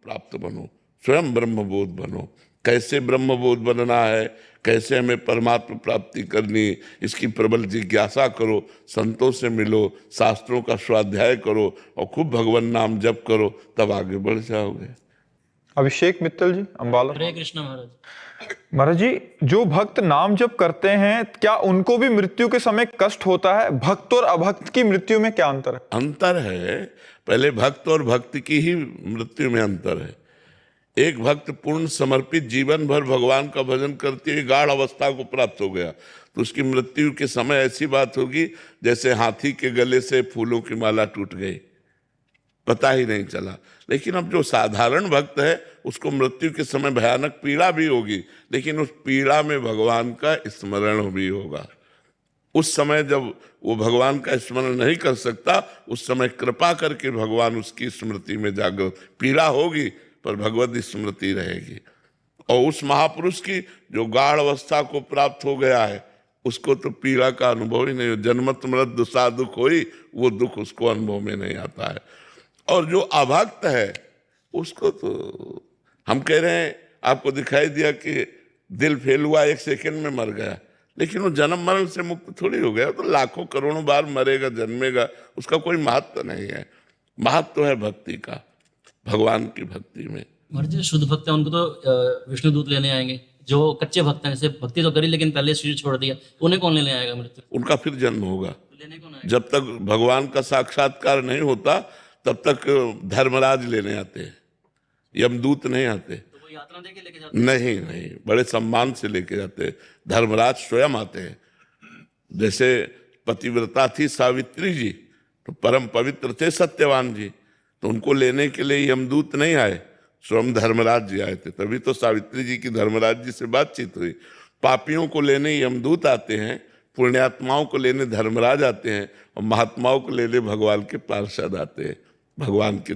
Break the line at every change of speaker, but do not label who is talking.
प्राप्त बनो, स्वयं ब्रह्मबोध बनो। कैसे ब्रह्मबोध बनना है, कैसे हमें परमात्मा प्राप्ति करनी, इसकी प्रबल जिज्ञासा करो, संतों से मिलो, शास्त्रों का स्वाध्याय करो और खूब भगवान नाम जप करो, तब आगे बढ़ जाओगे।
अभिषेक मित्तल जी, अम्बाला।
हरे कृष्ण महाराज।
महाराज जी, जो भक्त नाम जप करते हैं, क्या उनको भी मृत्यु के समय कष्ट होता है? भक्त और अभक्त की मृत्यु में क्या अंतर है?
अंतर है, पहले भक्त और भक्ति की ही मृत्यु में अंतर है। एक भक्त पूर्ण समर्पित जीवन भर भगवान का भजन करते हुए गाढ़ अवस्था को प्राप्त हो गया, तो उसकी मृत्यु के समय ऐसी बात होगी जैसे हाथी के गले से फूलों की माला टूट गई, पता ही नहीं चला। लेकिन अब जो साधारण भक्त है उसको मृत्यु के समय भयानक पीड़ा भी होगी, लेकिन उस पीड़ा में भगवान का स्मरण भी होगा। उस समय जब वो भगवान का स्मरण नहीं कर सकता, उस समय कृपा करके भगवान उसकी स्मृति में जागृत, पीड़ा होगी पर भगवत स्मृति रहेगी। और उस महापुरुष की जो गाढ़ अवस्था को प्राप्त हो गया है, उसको तो पीड़ा का अनुभव ही नहीं हो, जन्मत मृत दुसा दुख होई, वो दुख उसको अनुभव में नहीं आता है। और जो अभक्त है उसको तो हम कह रहे हैं, आपको दिखाई दिया कि दिल फेल हुआ, 1 सेकंड में मर गया, लेकिन वो जन्म मरण से मुक्त थोड़ी हो गया, तो लाखों करोड़ों बार मरेगा, जन्मेगा, उसका कोई महत्व नहीं है। महत्व है भक्ति का, भगवान की भक्ति में।
महाराज जी, शुद्ध भक्त है उनको तो विष्णु दूत लेने आएंगे। जो कच्चे भक्त हैं, जैसे भक्ति तो करी लेकिन पहले शरीर छोड़ दिया, उन्हें कौन लेने आएगा मृत्यु?
उनका फिर जन्म होगा।
तो लेने कौन आएगा?
जब तक भगवान का साक्षात्कार नहीं होता तब तक धर्मराज लेने आते हैं, यमदूत नहीं आते।
तो वो यात्रा दे के लेके जाते हैं?
नहीं नहीं, बड़े सम्मान से लेके जाते हैं, धर्मराज स्वयं आते हैं। जैसे पतिव्रता थी सावित्री जी, तो परम पवित्र थे सत्यवान जी, तो उनको लेने के लिए यमदूत नहीं आए, स्वयं धर्मराज जी आए थे। तभी तो सावित्री जी की धर्मराज जी से बातचीत हुई। पापियों को लेने यमदूत आते हैं, पुण्यात्माओं को लेने धर्मराज आते हैं, और महात्माओं को लेने भगवान के पार्षद आते हैं, भगवान के